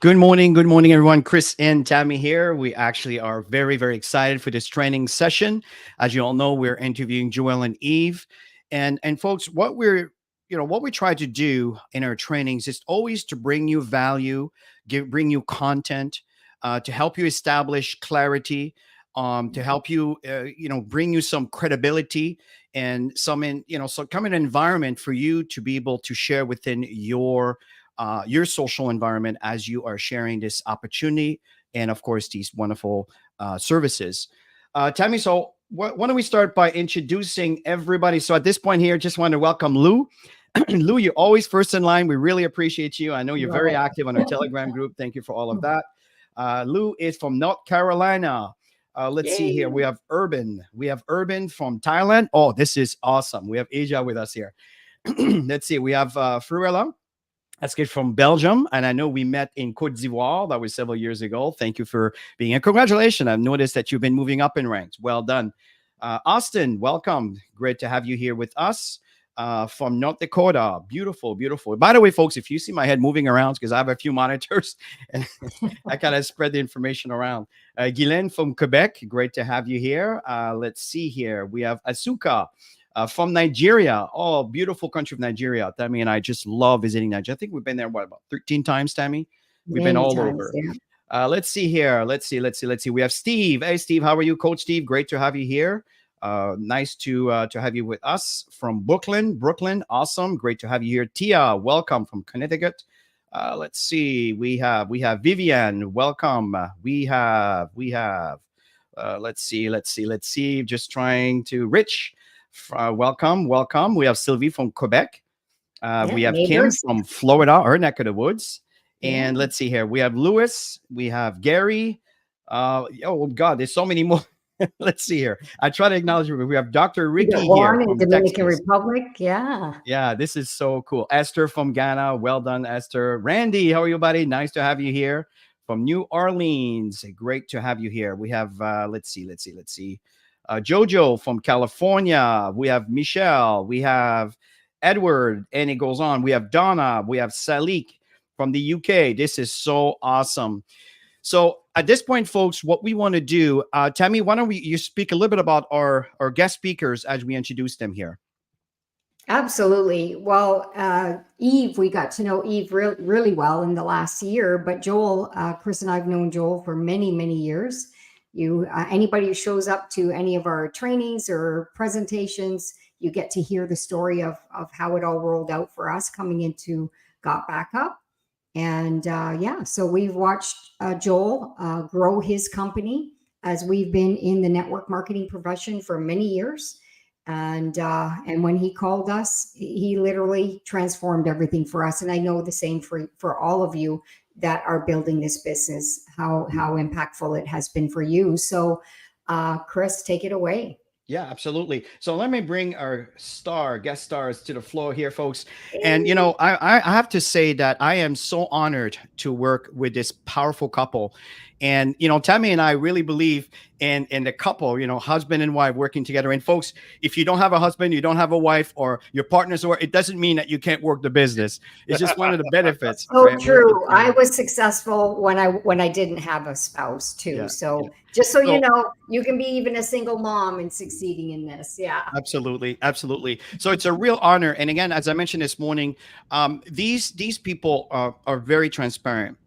Good morning, everyone. Chris and Tammy here. We actually are very, very excited for this training session. As you all know, we're interviewing Joel and Yeve, and folks, what we try to do in our trainings is always to bring you value, bring you content, to help you establish clarity, to help you, bring you some credibility and some kind of environment for you to be able to share within your social environment as you are sharing this opportunity and, of course, these wonderful services. Tammy, so why don't we start by introducing everybody? So at this point here, just want to welcome Lou. Lou, you're always first in line. We really appreciate you. I know you're very active on our Telegram group. Thank you for all of that. Lou is from North Carolina. Let's see here. We have Urban. We have Urban from Thailand. Oh, this is awesome. We have Asia with us here. Let's see. We have Fruella. That's good, from Belgium. And I know we met in Côte d'Ivoire. That was several years ago. Thank you for being here. Congratulations. I've noticed that you've been moving up in ranks. Well done. Austin, welcome. Great to have you here with us from North Dakota. Beautiful, beautiful. By the way, folks, if you see my head moving around, because I have a few monitors and I kind of spread the information around. Guylaine from Quebec. Great to have you here. Let's see here. We have Asuka. From Nigeria. Oh, beautiful country of Nigeria. Tammy and I just love visiting Nigeria. I think we've been there, about 13 times, Tammy? We've been all over. Yeah. Let's see here. Let's see. We have Steve. Hey, Steve, how are you, Coach Steve? Great to have you here. Nice to have you with us from Brooklyn. Awesome. Great to have you here. Tia, welcome from Connecticut. Let's see. We have Vivian. Welcome. We have. Let's see. Just trying to Rich. Welcome. We have Sylvie from Quebec. We have neighbors. Kim from Florida, her neck of the woods. And let's see here. We have Lewis. We have Gary. Oh, God, there's so many more. Let's see here. I try to acknowledge you. We have Dr. Ricky here from Dominican Republic. Yeah, this is so cool. Esther from Ghana. Well done, Esther. Randy, how are you, buddy? Nice to have you here. From New Orleans. Great to have you here. We have, let's see. Jojo from California. We have Michelle. We have Edward, and it goes on. We have Donna. We have Salik from the UK. This is so awesome. So at this point, folks, what we want to do, Tammy, why don't you speak a little bit about our guest speakers as we introduce them here? Absolutely. Well, Yeve, we got to know Yeve really well in the last year, but Joel, Chris and I've known Joel for many, many years. Anybody who shows up to any of our trainings or presentations, you get to hear the story of how it all rolled out for us coming into Got Back Up. And so we've watched Joel grow his company as we've been in the network marketing profession for many years. And when he called us, he literally transformed everything for us. And I know the same for all of you that are building this business, how impactful it has been for you. So, Chris, take it away. Yeah, absolutely. So let me bring our guest stars to the floor here, folks. And, I have to say that I am so honored to work with this powerful couple. And, Tammy and I really believe in the couple, husband and wife working together. And folks, if you don't have a husband, you don't have a wife, or your partner's, or it doesn't mean that you can't work the business. It's just one of the benefits. So right? True. I was successful when I didn't have a spouse too. Yeah, so just so you know, you can be even a single mom and succeeding in this. Yeah, absolutely. So it's a real honor. And again, as I mentioned this morning, these people are very transparent.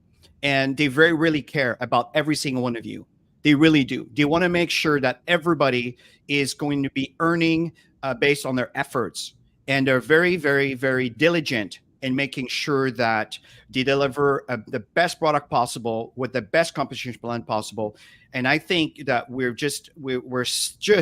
And they very really care about every single one of you. They really do. They want to make sure that everybody is going to be earning based on their efforts. And they're very, very, very diligent in making sure that they deliver the best product possible with the best competition plan possible. And I think that we're just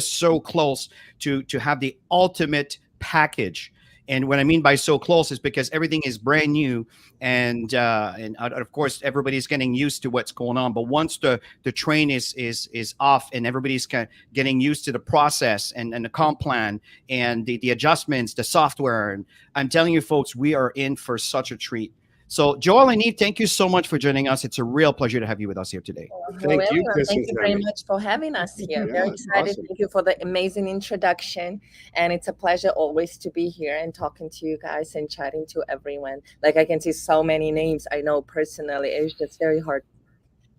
so close to have the ultimate package. And what I mean by so close is because everything is brand new, and of course everybody's getting used to what's going on. But once the train is off and everybody's kind of getting used to the process and the comp plan and the adjustments, the software, and I'm telling you, folks, we are in for such a treat. So, Joel and Eve, thank you so much for joining us. It's a real pleasure to have you with us here today. Hello, Thank you, everyone. Chris Thank and you very Tammy. much for having us here. Very Yeah, excited. awesome. Thank you for the amazing introduction. And it's a pleasure always to be here and talking to you guys and chatting to everyone. Like I can see so many names I know personally. It's just very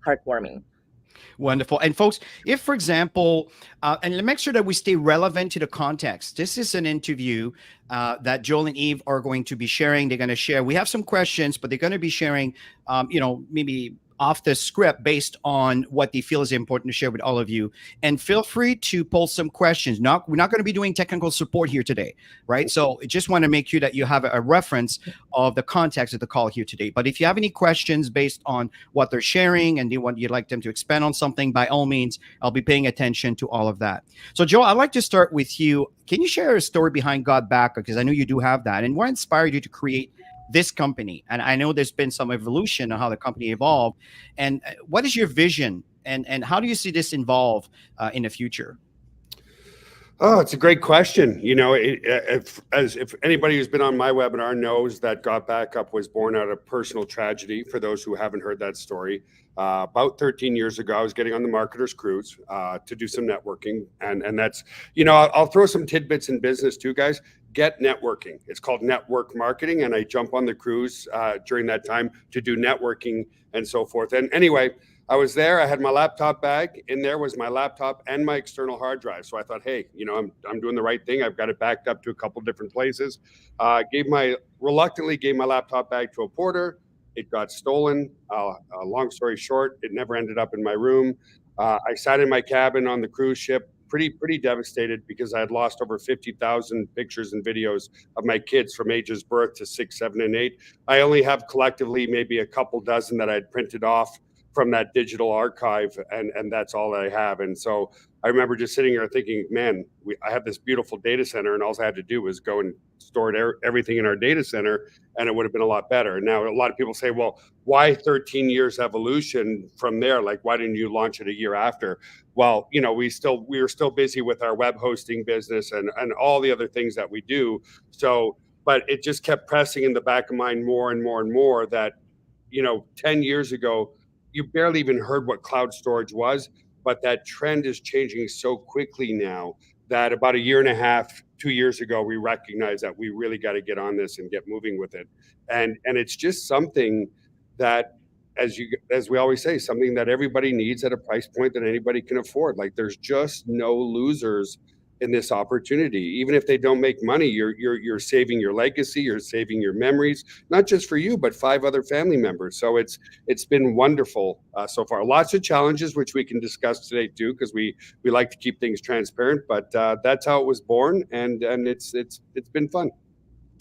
heartwarming. Wonderful. And folks, if for example, and make sure that we stay relevant to the context. This is an interview that Joel and Eve are going to be sharing. They're going to share. We have some questions, but they're going to be sharing, maybe off the script based on what they feel is important to share with all of you. And feel free to poll some questions. We're not going to be doing technical support here today, right? So I just want to make sure that you have a reference of the context of the call here today. But if you have any questions based on what they're sharing and you'd like them to expand on something, by all means, I'll be paying attention to all of that. So, Joe, I'd like to start with you. Can you share a story behind God Back? Because I know you do have that. And what inspired you to create this company? And I know there's been some evolution on how the company evolved. And what is your vision? And how do you see this involve in the future? Oh, it's a great question. If anybody who's been on my webinar knows that Got Back Up was born out of personal tragedy. For those who haven't heard that story, about 13 years ago, I was getting on the marketer's cruise to do some networking, and that's I'll throw some tidbits in business too, guys. Get networking. It's called network marketing, and I jump on the cruise during that time to do networking and so forth. And anyway, I was there. I had my laptop bag. In there was my laptop and my external hard drive. So I thought, hey, I'm doing the right thing. I've got it backed up to a couple different places. Reluctantly gave my laptop bag to a porter. It got stolen. Long story short, it never ended up in my room. I sat in my cabin on the cruise ship, pretty devastated because I had lost over 50,000 pictures and videos of my kids from ages birth to 6, 7, and 8. I only have collectively maybe a couple dozen that I had printed off from that digital archive, and that's all I have. And so I remember just sitting here thinking, man, I have this beautiful data center, and all I had to do was go and store everything in our data center, and it would have been a lot better. Now, a lot of people say, well, why 13 years evolution from there? Like, why didn't you launch it a year after? Well, we were still busy with our web hosting business and all the other things that we do. So, but it just kept pressing in the back of mind more and more and more that, 10 years ago, you barely even heard what cloud storage was, but that trend is changing so quickly now that about a year and a half, 2 years ago, we recognized that we really got to get on this and get moving with it. And it's just something that, as we always say, something that everybody needs at a price point that anybody can afford. Like, there's just no losers in this opportunity. Even if they don't make money, you're saving your legacy, you're saving your memories, not just for you, but 5 other family members. So it's been wonderful so far. Lots of challenges, which we can discuss today too, because we like to keep things transparent. But that's how it was born, and it's been fun.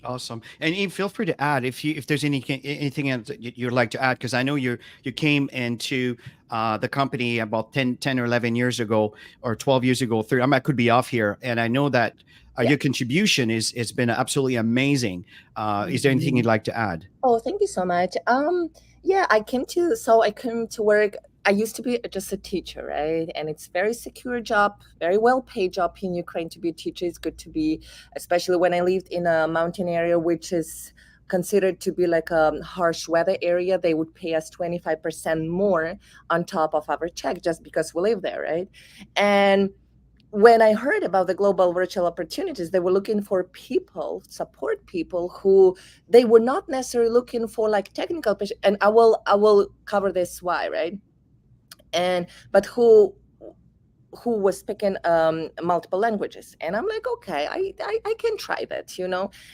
Awesome. And Eve, feel free to add if there's anything else that you'd like to add, because I know you came into the company about 10 or 11 years ago, or 12 years ago. I could be off here, and I know that your contribution has been absolutely amazing. Is there anything you'd like to add? Oh, thank you so much. Yeah, I came to work. I used to be just a teacher, right? And it's very secure job, very well paid job in Ukraine. To be a teacher is good to be, especially when I lived in a mountain area, which is considered to be like a harsh weather area. They would pay us 25% more on top of our check just because we live there, right? And when I heard about the global virtual opportunities, they were looking for support people who they were not necessarily looking for like technical, and I will cover this why, right? But who was speaking multiple languages, and I'm like, okay, I can try that,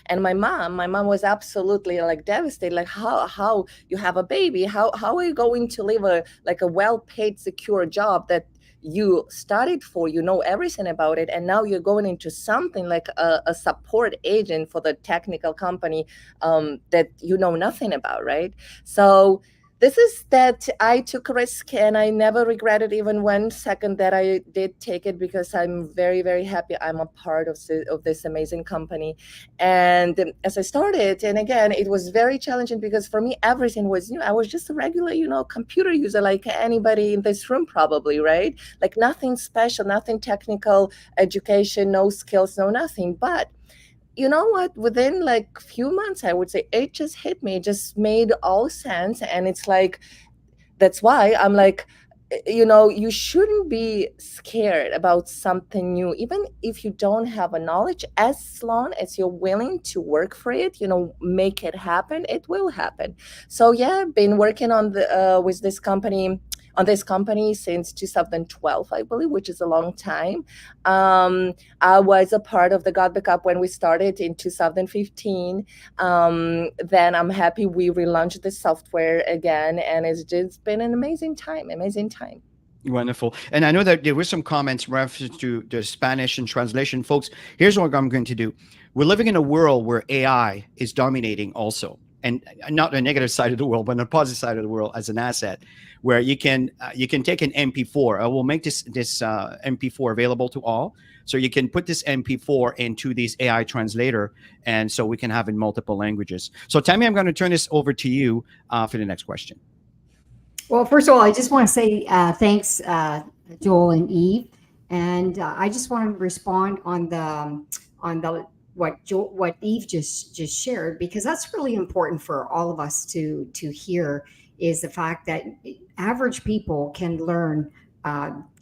And my mom was absolutely like devastated, like how you have a baby, how are you going to live a well-paid secure job that you studied for, everything about it, and now you're going into something like a support agent for the technical company that you know nothing about, right? So this is that I took a risk, and I never regretted even 1 second that I did take it, because I'm very, very happy I'm a part of this amazing company. And as I started, and again, it was very challenging because for me, everything was new. I was just a regular, computer user like anybody in this room probably, right? Like nothing special, nothing technical, education, no skills, no nothing. But you know what? Within like few months, I would say it just hit me. It just made all sense. And it's like, that's why I'm like, you shouldn't be scared about something new, even if you don't have a knowledge. As long as you're willing to work for it, make it happen, it will happen. So yeah, been working on the with this company on this company since 2012, I believe, which is a long time. I was a part of the God Backup when we started in 2015. Then I'm happy we relaunched the software again, and it's just been an amazing time. Wonderful. And I know that there were some comments reference to the Spanish and translation. Folks, here's what I'm going to do. We're living in a world where AI is dominating also. And not the negative side of the world, but the positive side of the world as an asset, where you can take an MP4. I will make this MP4 available to all, so you can put this MP4 into this AI translator, and so we can have in multiple languages. So, Tammy, I'm going to turn this over to you for the next question. Well, first of all, I just want to say thanks, Joel and Yeve, and I just want to respond on the what Yeve just shared, because that's really important for all of us to hear, is the fact that average people can learn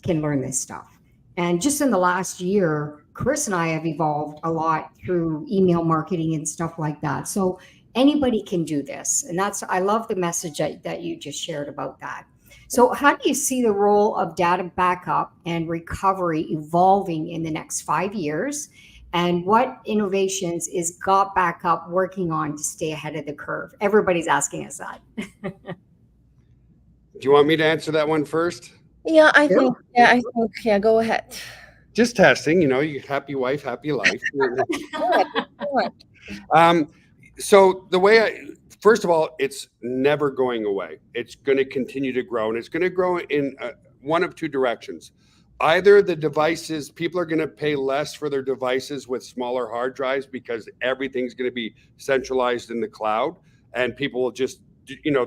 this stuff. And just in the last year, Chris and I have evolved a lot through email marketing and stuff like that. So anybody can do this. And I love the message that you just shared about that. So how do you see the role of data backup and recovery evolving in the next 5 years? And what innovations is God Backup working on to stay ahead of the curve? Everybody's asking us that. Do you want me to answer that one first? Yeah, I think, go ahead. Just testing, you happy wife, happy life. Go ahead. So first of all, it's never going away. It's going to continue to grow, and it's going to grow in one of two directions. Either the devices, people are going to pay less for their devices with smaller hard drives because everything's going to be centralized in the cloud, and people will just,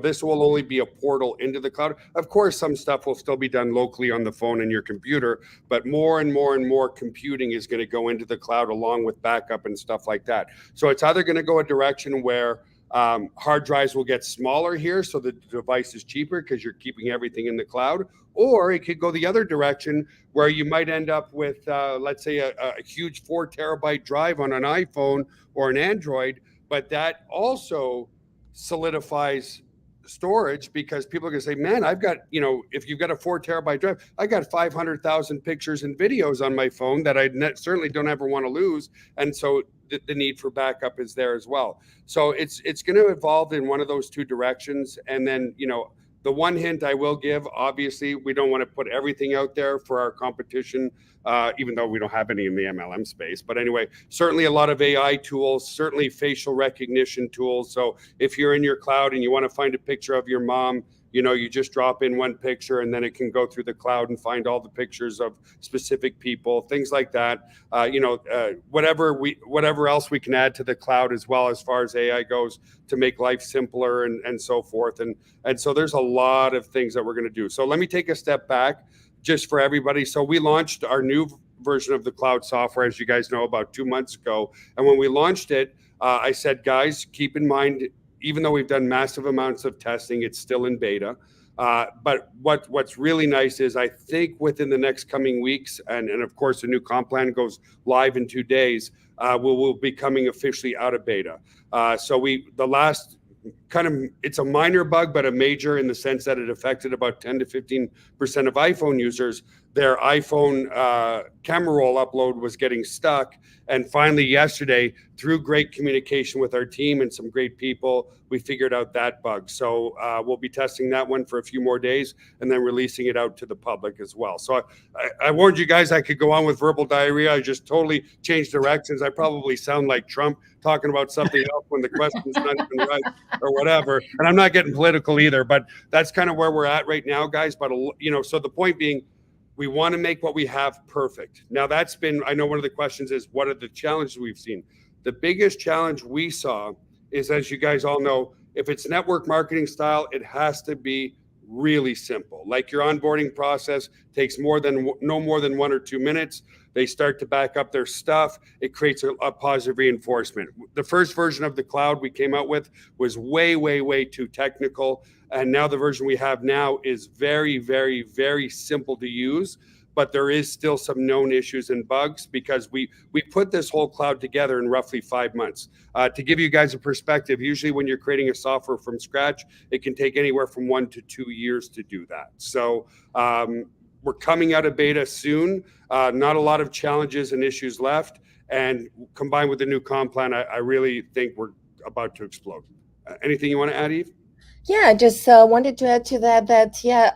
this will only be a portal into the cloud. Of course, some stuff will still be done locally on the phone and your computer, but more and more and more computing is going to go into the cloud along with backup and stuff like that. So it's either going to go a direction where hard drives will get smaller here, so the device is cheaper because you're keeping everything in the cloud, or it could go the other direction where you might end up with, let's say, a huge 4 terabyte drive on an iPhone or an Android, but that also solidifies storage, because people are going to say, man, I've got, if you've got a 4 terabyte drive, I got 500,000 pictures and videos on my phone that I certainly don't ever want to lose. And so the need for backup is there as well. So it's going to evolve in one of those two directions. And then, the one hint I will give, obviously, we don't want to put everything out there for our competition, even though we don't have any in the MLM space. But anyway, certainly a lot of AI tools, certainly facial recognition tools. So if you're in your cloud and you want to find a picture of your mom, you just drop in one picture and then it can go through the cloud and find all the pictures of specific people, things like that. Whatever else we can add to the cloud as well, as far as AI goes, to make life simpler and so forth. And so there's a lot of things that we're going to do. So let me take a step back just for everybody. So we launched our new version of the cloud software, as you guys know, about 2 months ago. And when we launched it, I said, guys, keep in mind, even though we've done massive amounts of testing, it's still in beta. But what's really nice is I think within the next coming weeks, and of course the new comp plan goes live in 2 days, we'll be coming officially out of beta. So the last it's a minor bug, but a major in the sense that it affected about 10 to 15% of iPhone users. Their iPhone camera roll upload was getting stuck. And finally, yesterday, through great communication with our team and some great people, we figured out that bug. So we'll be testing that one for a few more days and then releasing it out to the public as well. So I warned you guys I could go on with verbal diarrhea. I just totally changed directions. I probably sound like Trump talking about something else when the question's not even right or whatever. And I'm not getting political either, but that's kind of where we're at right now, guys. But, so the point being, we want to make what we have perfect. Now, I know one of the questions is, what are the challenges we've seen? The biggest challenge we saw is, as you guys all know, if it's network marketing style, it has to be really simple. Like your onboarding process takes no more than 1 or 2 minutes. They start to back up their stuff. It creates a positive reinforcement. The first version of the cloud we came out with was way, way, way too technical. And now the version we have now is very, very, very simple to use. But there is still some known issues and bugs because we put this whole cloud together in roughly 5 months. To give you guys a perspective, usually when you're creating a software from scratch, it can take anywhere from 1 to 2 years to do that. So we're coming out of beta soon. Not a lot of challenges and issues left. And combined with the new comp plan, I really think we're about to explode. Anything you want to add, Yeve? Yeah, I just wanted to add to that, yeah,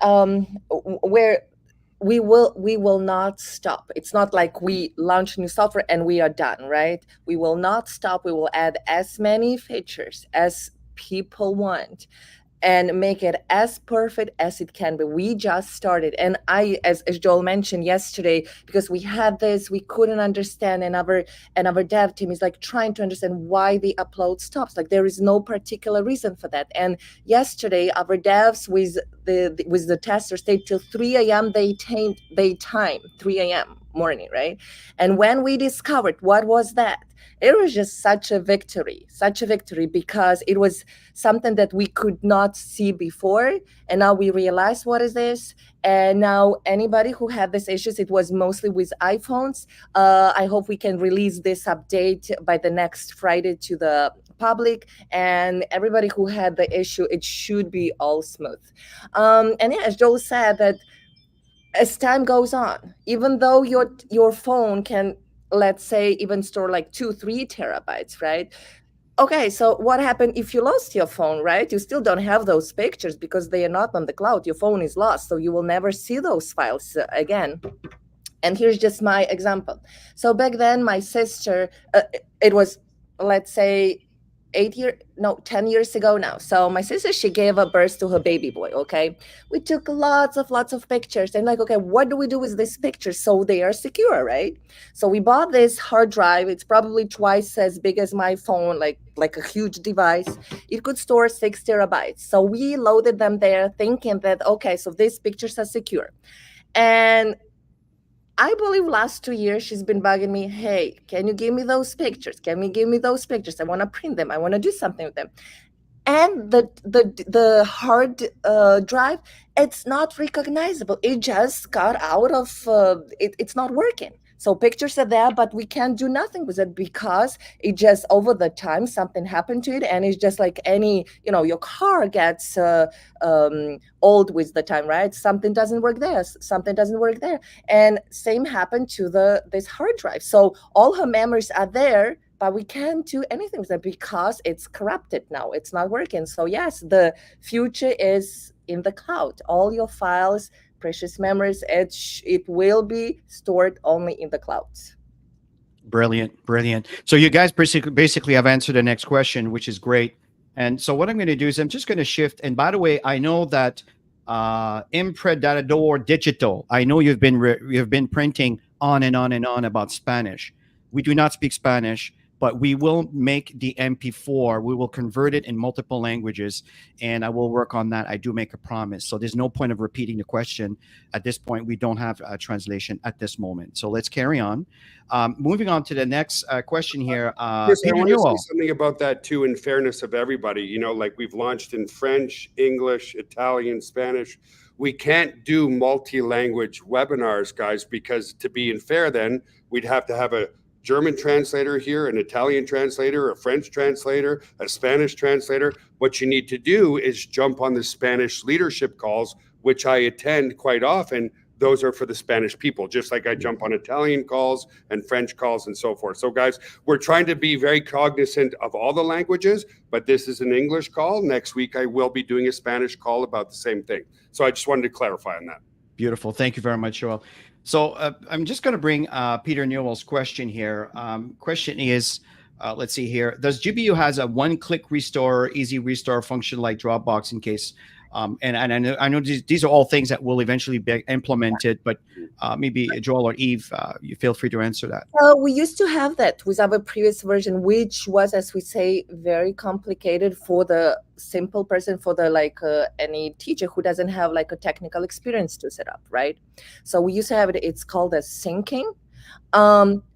we will not stop. It's not like we launch new software and we are done, right? We will not stop. We will add as many features as people want and make it as perfect as it can be. We just started. And as Joel mentioned yesterday, because we had this, we couldn't understand, and our dev team is like trying to understand why the upload stops. Like there is no particular reason for that. And yesterday, our devs with the testers stayed till 3 a.m. They time 3 a.m. morning, right? And when we discovered what was that, it was just such a victory because it was something that we could not see before. And now we realize what is this. And now anybody who had these issues, it was mostly with iPhones. I hope we can release this update by the next Friday to the public, and everybody who had the issue, it should be all smooth. And yeah, as Joel said, that as time goes on, even though your phone can, let's say, even store like 2-3 terabytes, right? Okay, so what happened if you lost your phone, right? You still don't have those pictures because they are not on the cloud. Your phone is lost, so you will never see those files again. And here's just my example. So back then, my sister, it was, let's say, 10 years ago now. So my sister, she gave a birth to her baby boy, okay? We took lots of pictures and like, okay, what do we do with these pictures so they are secure, right? So we bought this hard drive. It's probably twice as big as my phone, like a huge device. It could store 6 terabytes. So we loaded them there thinking that, okay, so these pictures are secure. And I believe last 2 years she's been bugging me. Hey, can you give me those pictures? Can you give me those pictures? I want to print them. I want to do something with them. And the hard drive, it's not recognizable. It just got out of it's not working. So pictures are there, but we can't do nothing with it because it just over the time something happened to it, and it's just like any, your car gets old with the time, right? Something doesn't work there, something doesn't work there, and same happened to this hard drive. So all her memories are there, but we can't do anything with it because it's corrupted now. It's not working. So yes, the future is in the cloud. All your files, precious memories, it will be stored only in the clouds. Brilliant. So you guys basically have answered the next question, which is great. And so what I'm going to do is I'm just going to shift. And by the way, I know that Impredador Digital, I know you've been printing on and on and on about Spanish. We do not speak Spanish, but we will make the MP4. We will convert it in multiple languages, and I will work on that. I do make a promise. So there's no point of repeating the question. At this point, we don't have a translation at this moment. So let's carry on. Moving on to the next question here. Chris, I want to say something about that too, in fairness of everybody. Like we've launched in French, English, Italian, Spanish. We can't do multi-language webinars, guys, because to be fair, then we'd have to have a German translator here, an Italian translator, a French translator, a Spanish translator. What you need to do is jump on the Spanish leadership calls, which I attend quite often. Those are for the Spanish people, just like I jump on Italian calls and French calls and so forth. So guys, we're trying to be very cognizant of all the languages, but this is an English call. Next week, I will be doing a Spanish call about the same thing. So I just wanted to clarify on that. Beautiful. Thank you very much, Joel. So I'm just going to bring Peter Newell's question here. Question is, let's see here. Does GBU has a one-click restore, easy restore function like Dropbox in case And I know these are all things that will eventually be implemented, but maybe Joel or Yves, you feel free to answer that. We used to have that with our previous version, which was, as we say, very complicated for the simple person, for the any teacher who doesn't have like a technical experience to set up, right? So we used to have it. It's called as syncing.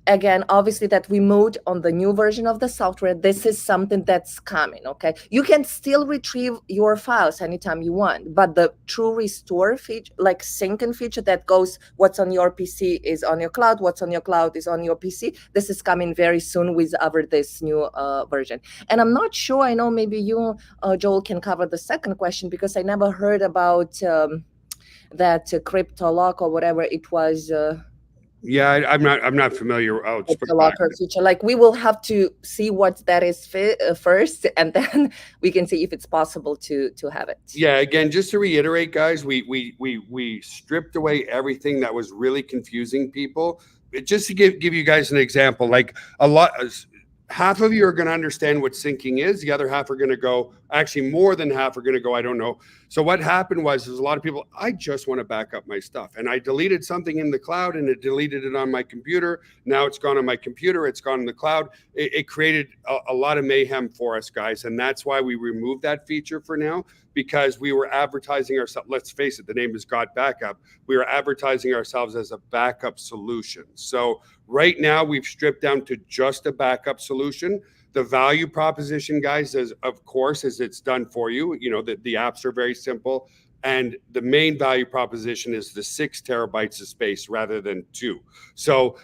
Again, obviously that we moved on the new version of the software. This is something that's coming, okay? You can still retrieve your files anytime you want, but the true restore feature, like syncing feature that goes, what's on your PC is on your cloud, what's on your cloud is on your PC. This is coming very soon with this new version. And I'm not sure, I know maybe you, Joel, can cover the second question, because I never heard about that crypto lock or whatever it was. Yeah, I'm not familiar. I'll just The locker feature. Like, we will have to see what that is first, and then we can see if it's possible to have it. Yeah, again, just to reiterate, guys, we stripped away everything that was really confusing people. Just to give you guys an example, like half of you are going to understand what syncing is. The other half are going to go, actually more than half are going to go, I don't know. So what happened was a lot of people, I just want to back up my stuff. And I deleted something in the cloud and it deleted it on my computer. Now it's gone on my computer. It's gone in the cloud. It created a lot of mayhem for us, guys. And that's why we removed that feature for now, because we were advertising ourselves. Let's face it, the name is Got Backup. We were advertising ourselves as a backup solution. So right now we've stripped down to just a backup solution. The value proposition, guys, is of course, is it's done for you. You know, the apps are very simple. And the main value proposition is the 6 terabytes of space rather than 2. So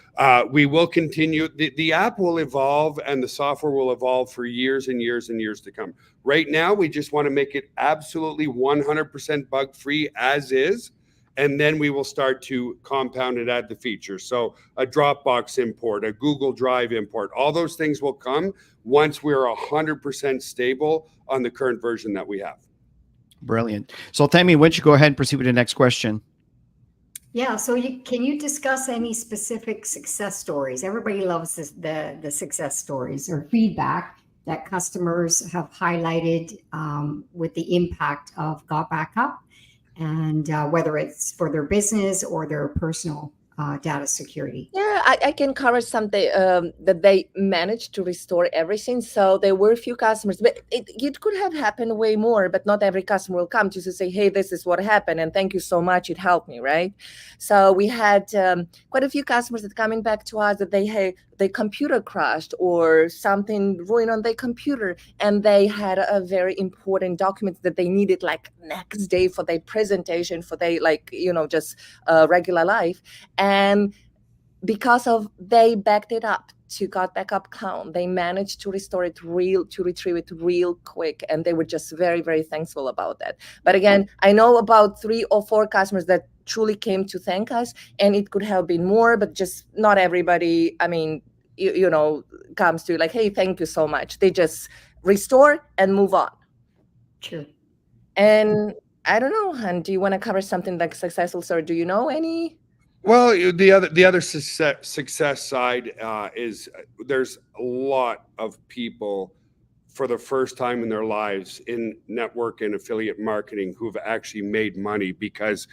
we will continue. The app will evolve and the software will evolve for years and years and years to come. Right now, we just want to make it absolutely 100% bug-free as is. And then we will start to compound and add the features. So a Dropbox import, a Google Drive import, all those things will come once we're 100% stable on the current version that we have. Brilliant. So Tammy, why don't you go ahead and proceed with the next question? Yeah. So can you discuss any specific success stories? Everybody loves the success stories or feedback that customers have highlighted with the impact of Got Backup, and whether it's for their business or their personal data security. Yeah, I can cover something that they managed to restore everything. So there were a few customers, but it could have happened way more, but not every customer will come to say, hey, this is what happened, and thank you so much, it helped me, right? So we had quite a few customers that coming back to us that their computer crashed or something ruined on their computer, and they had a very important document that they needed like next day for their presentation, for their just regular life. And because of they backed it up to Got Backup Cloud, they managed to restore it retrieve it real quick, and they were just very, very thankful about that. But again, I know about 3 or 4 customers that truly came to thank us, and it could have been more, but just not everybody, I mean, comes to like, hey, thank you so much. They just restore and move on. True. And I don't know, Han, do you want to cover something like successful story? Do you know any? Well, the other success side is there's a lot of people for the first time in their lives in network and affiliate marketing who've actually made money, because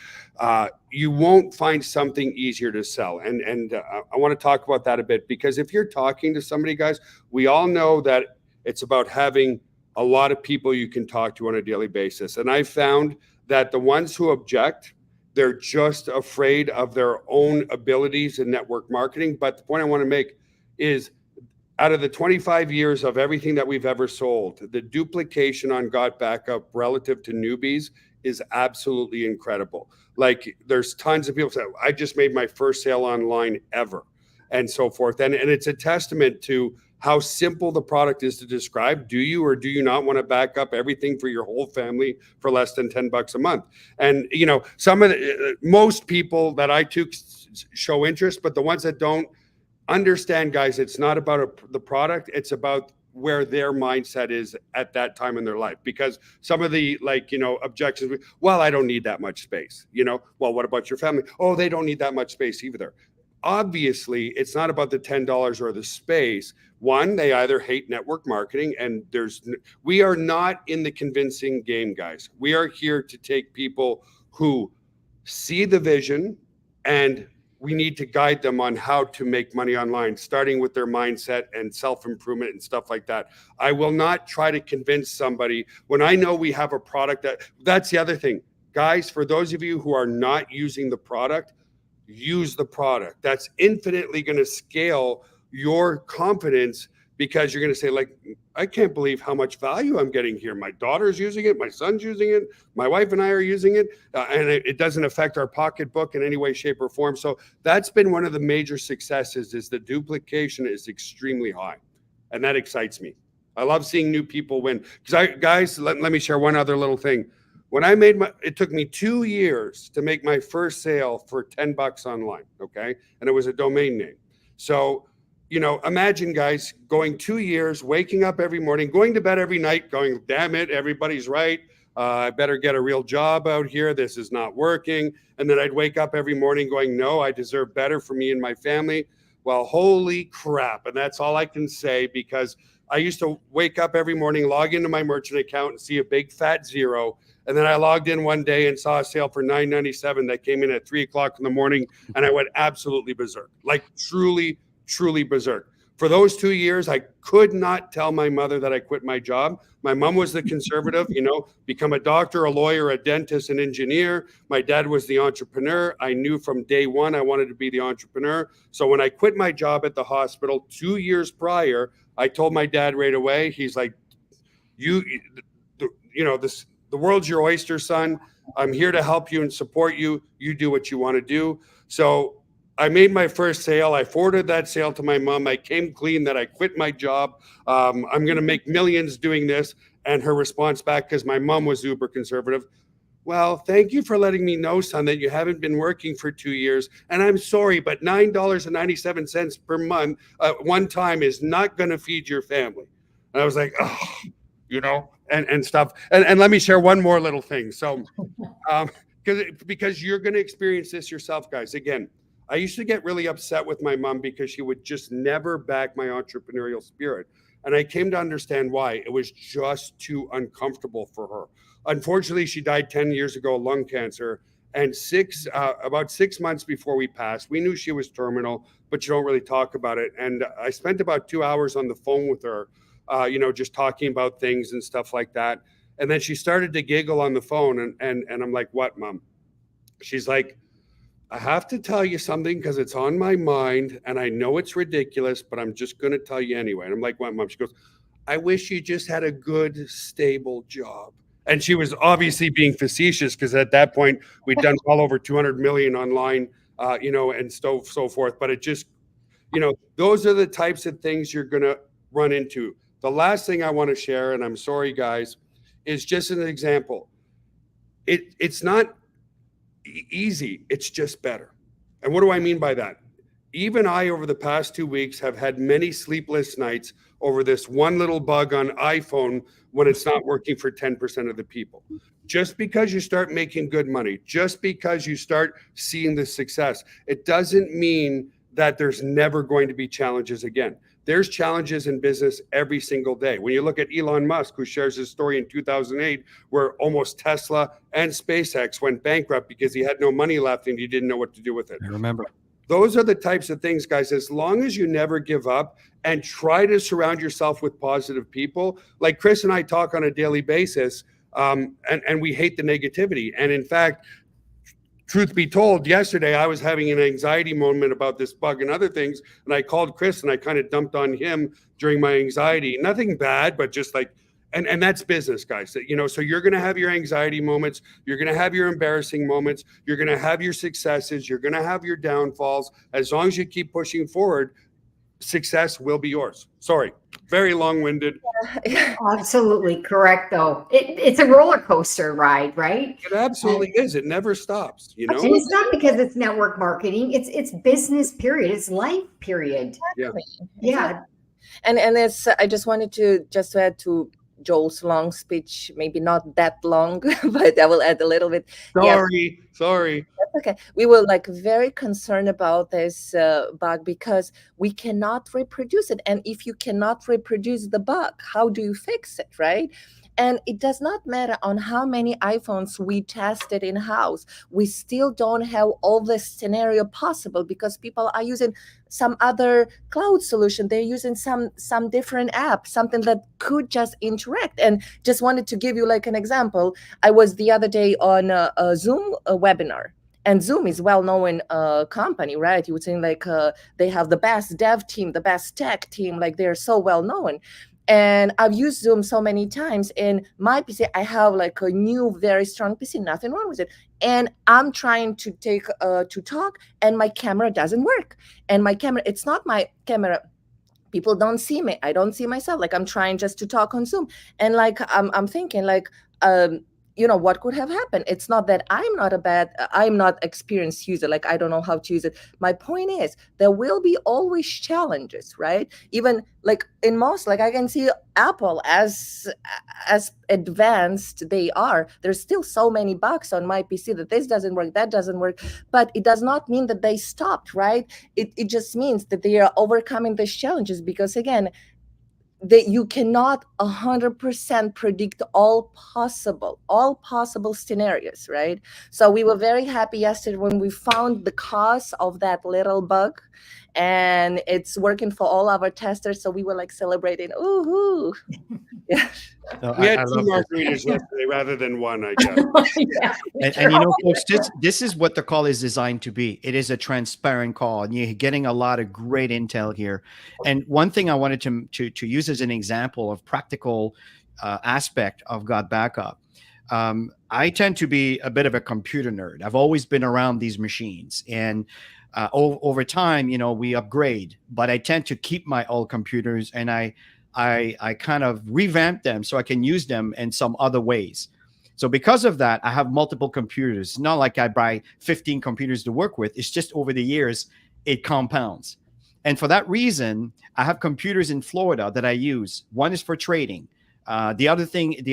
you won't find something easier to sell. And I want to talk about that a bit, because if you're talking to somebody, guys, we all know that it's about having a lot of people you can talk to on a daily basis. And I found that the ones who object, they're just afraid of their own abilities in network marketing. But the point I want to make is, out of the 25 years of everything that we've ever sold, the duplication on Got Backup relative to newbies is absolutely incredible. Like, there's tons of people say, I just made my first sale online ever, and so forth. And it's a testament to how simple the product is to describe. Do you or do you not want to back up everything for your whole family for less than $10 a month? And, some of most people that I took show interest, but the ones that don't understand, guys, it's not about the product. It's about where their mindset is at that time in their life. Because some of the objections, well, I don't need that much space. Well, what about your family? Oh, they don't need that much space either. obviously it's not about the $10 or the space. One, they either hate network marketing, and we are not in the convincing game, guys. We are here to take people who see the vision, and we need to guide them on how to make money online, starting with their mindset and self-improvement and stuff like that. I will not try to convince somebody when I know we have a product that's the other thing. Guys, for those of you who are not using the product, use the product. That's infinitely going to scale your confidence, because you're going to say, like, I can't believe how much value I'm getting here. My daughter's using it. My son's using it. My wife and I are using it. And it doesn't affect our pocketbook in any way, shape, or form. So that's been one of the major successes, is the duplication is extremely high. And that excites me. I love seeing new people win. Guys, let me share one other little thing. When I it took me 2 years to make my first sale for $10 online. Okay. And it was a domain name. So, imagine, guys, going 2 years, waking up every morning, going to bed every night, going, damn it, everybody's right. I better get a real job out here. This is not working. And then I'd wake up every morning going, no, I deserve better for me and my family. Well, holy crap. And that's all I can say, because I used to wake up every morning, log into my merchant account and see a big fat zero. And then I logged in one day and saw a sale for $9.97 that came in at 3:00 in the morning. And I went absolutely berserk, like truly berserk. For those 2 years, I could not tell my mother that I quit my job. My mom was the conservative, become a doctor, a lawyer, a dentist, an engineer. My dad was the entrepreneur. I knew from day one I wanted to be the entrepreneur. So when I quit my job at the hospital 2 years prior, I told my dad right away. He's like, the world's your oyster, son. I'm here to help you and support you. You do what you want to do. So I made my first sale. I forwarded that sale to my mom. I came clean that I quit my job. I'm going to make millions doing this. And her response back, because my mom was uber conservative, well, thank you for letting me know, son, that you haven't been working for 2 years. And I'm sorry, but $9.97 per month one time is not going to feed your family. And I was like, oh, and stuff. And let me share one more little thing. So because you're going to experience this yourself, guys. Again, I used to get really upset with my mom because she would just never back my entrepreneurial spirit. And I came to understand why. It was just too uncomfortable for her. Unfortunately, she died 10 years ago of lung cancer. And about 6 months before we passed, we knew she was terminal, but you don't really talk about it. And I spent about 2 hours on the phone with her, just talking about things and stuff like that. And then she started to giggle on the phone. And I'm like, what, Mom? She's like, I have to tell you something because it's on my mind and I know it's ridiculous, but I'm just going to tell you anyway. And I'm like, what, Mom? She goes, I wish you just had a good, stable job. And she was obviously being facetious, because at that point we'd done well over 200 million online, and so forth. But it just, those are the types of things you're going to run into. The last thing I want to share, and I'm sorry, guys, is just an example. It's not easy. It's just better. And what do I mean by that? Even I, over the past 2 weeks, have had many sleepless nights over this one little bug on iPhone when it's not working for 10% of the people. Just because you start making good money, just because you start seeing the success, it doesn't mean that there's never going to be challenges again. There's challenges in business every single day. When you look at Elon Musk, who shares his story in 2008, where almost Tesla and SpaceX went bankrupt because he had no money left and he didn't know what to do with it. I remember. Those are the types of things, guys, as long as you never give up and try to surround yourself with positive people. Like Chris and I talk on a daily basis, and we hate the negativity. And in fact, truth be told, yesterday I was having an anxiety moment about this bug and other things, and I called Chris and I kind of dumped on him during my anxiety. Nothing bad, but just like, and that's business, guys. So you're going to have your anxiety moments. You're going to have your embarrassing moments. You're going to have your successes. You're going to have your downfalls. As long as you keep pushing forward, success will be yours. Sorry, very long-winded. Absolutely correct, though. It's a roller coaster ride, right? It absolutely is. It never stops. And it's not because it's network marketing. It's business. Period. It's life. Period. Exactly. Yeah. And it's. I just wanted to add to Joel's long speech, maybe not that long, but I will add a little bit. Sorry. Okay, we were like very concerned about this bug because we cannot reproduce it. And if you cannot reproduce the bug, how do you fix it, right? And it does not matter on how many iPhones we tested in house. We still don't have all the scenario possible because people are using some other cloud solution. They're using some different app, something that could just interact. And just wanted to give you like an example. I was the other day on a Zoom webinar. And Zoom is well-known company, right? You would think like they have the best dev team, the best tech team, like they're so well-known. And I've used Zoom so many times. In my PC, I have like a new, very strong PC, nothing wrong with it. And I'm trying to take to talk, and my camera doesn't work. And my camera, it's not my camera. People don't see me. I don't see myself. Like I'm trying just to talk on Zoom, and like I'm thinking like, what could have happened? It's not that I'm not experienced user. Like I don't know how to use it. My point is there will be always challenges, right? Even like in most, like I can see Apple as advanced they are. There's still so many bugs on my PC that this doesn't work, that doesn't work. But it does not mean that they stopped, right? It just means that they are overcoming these challenges because again, that you cannot 100% predict all possible scenarios, right? So we were very happy yesterday when we found the cause of that little bug, and it's working for all our testers. So we were like celebrating, ooh, yeah. No, We had I two love this. margaritas yesterday rather than one, I guess. Yeah. And folks, this is what the call is designed to be. It is a transparent call, and you're getting a lot of great intel here. And one thing I wanted to use as an example of practical aspect of God Backup. I tend to be a bit of a computer nerd. I've always been around these machines, and over time, we upgrade. But I tend to keep my old computers, and I kind of revamp them so I can use them in some other ways. So because of that, I have multiple computers. It's not like I buy 15 computers to work with. It's just over the years, it compounds. And for that reason, I have computers in Florida that I use. One is for trading. The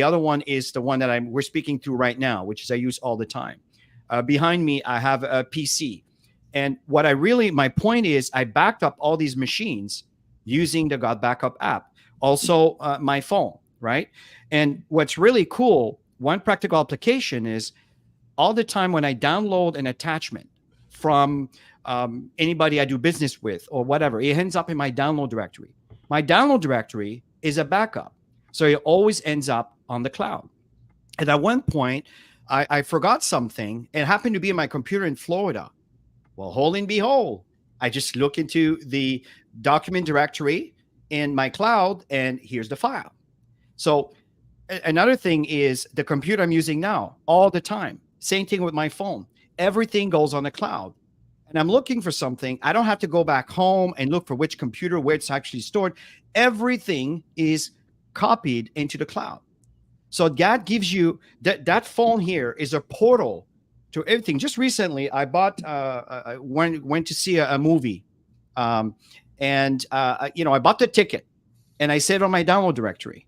other one is the one that we're speaking to right now, which is I use all the time. Behind me, I have a PC. And my point is I backed up all these machines using the God Backup app. Also, my phone, right? And what's really cool, one practical application is all the time when I download an attachment from anybody I do business with or whatever, it ends up in my download directory. My download directory is a backup. So it always ends up on the cloud. And at one point, I forgot something. It happened to be in my computer in Florida. Well, hold and behold, I just look into the document directory in my cloud, and here's the file. So another thing is the computer I'm using now all the time. Same thing with my phone. Everything goes on the cloud. And I'm looking for something. I don't have to go back home and look for which computer, where it's actually stored. Everything is copied into the cloud. So that gives you that phone here is a portal to everything. Just recently, I bought I went to see a movie. I bought the ticket and I saved on my download directory.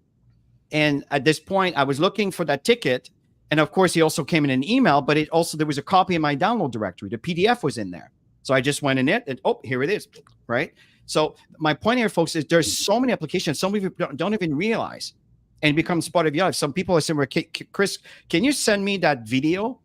And at this point, I was looking for that ticket. And of course, he also came in an email, but there was a copy in my download directory. The PDF was in there. So I just went in it and, here it is, right? So my point here, folks, is there's so many applications, some of you don't even realize, and it becomes part of your life. Some people are saying, Chris, can you send me that video?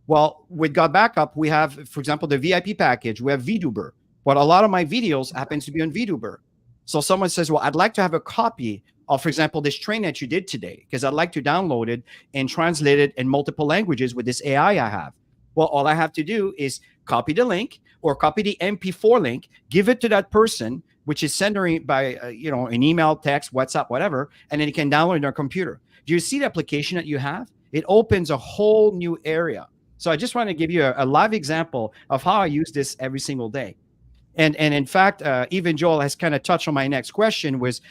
Well, with God Backup, we have, for example, the VIP package. We have VTuber. But a lot of my videos happens to be on VTuber. So someone says, well, I'd like to have a copy of, for example, this train that you did today, because I'd like to download it and translate it in multiple languages with this AI I have. Well, all I have to do is copy the link or copy the MP4 link, give it to that person, which is sent by, an email, text, WhatsApp, whatever, and then you can download it on their computer. Do you see the application that you have? It opens a whole new area. So I just want to give you a live example of how I use this every single day. And in fact, even Joel has kind of touched on my next question was,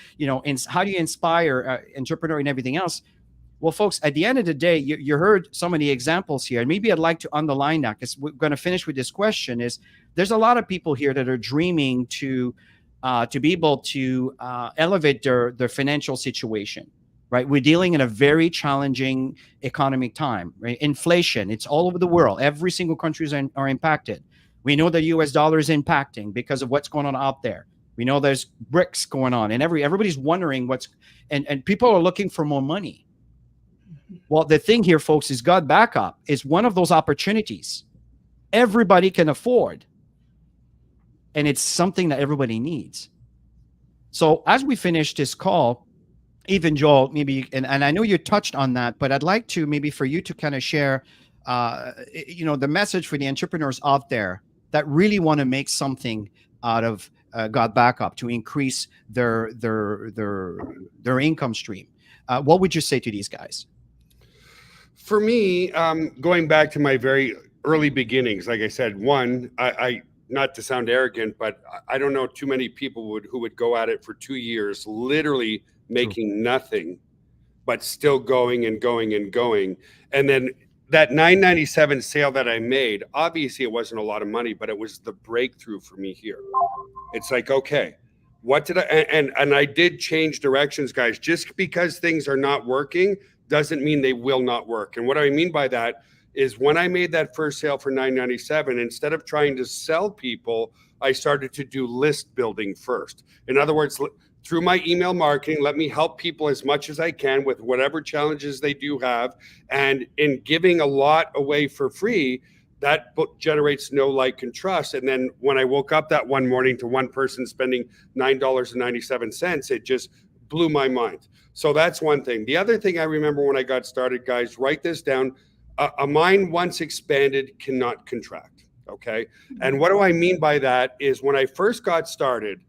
how do you inspire entrepreneur and everything else? Well, folks, at the end of the day, you heard so many examples here. And maybe I'd like to underline that because we're going to finish with this question is there's a lot of people here that are dreaming to be able to elevate their financial situation. right? We're dealing in a very challenging economic time, right? Inflation, it's all over the world. Every single countries are impacted. We know the US dollar is impacting because of what's going on out there. We know there's BRICS going on, and everybody's wondering and people are looking for more money. Well, the thing here, folks, is God backup is one of those opportunities everybody can afford. And it's something that everybody needs. So as we finish this call, even Joel, maybe, and I know you touched on that, but I'd like to maybe for you to kind of share, the message for the entrepreneurs out there that really want to make something out of God Backup to increase their income stream. What would you say to these guys? For me, going back to my very early beginnings, like I said, I not to sound arrogant, but I don't know too many people who would go at it for 2 years, literally making nothing, but still going and going and going. And then that $9.97 sale that I made, obviously it wasn't a lot of money, but it was the breakthrough for me here. It's like, okay, what did I, and I did change directions, guys. Just because things are not working doesn't mean they will not work. And what I mean by that is when I made that first sale for $9.97, instead of trying to sell people, I started to do list building first. In other words, through my email marketing, let me help people as much as I can with whatever challenges they do have. And in giving a lot away for free, that book generates know, like, and trust. And then when I woke up that one morning to one person spending $9.97, it just blew my mind. So that's one thing. The other thing I remember when I got started, guys, write this down. A mind once expanded cannot contract. Okay. And what do I mean by that is when I first got started,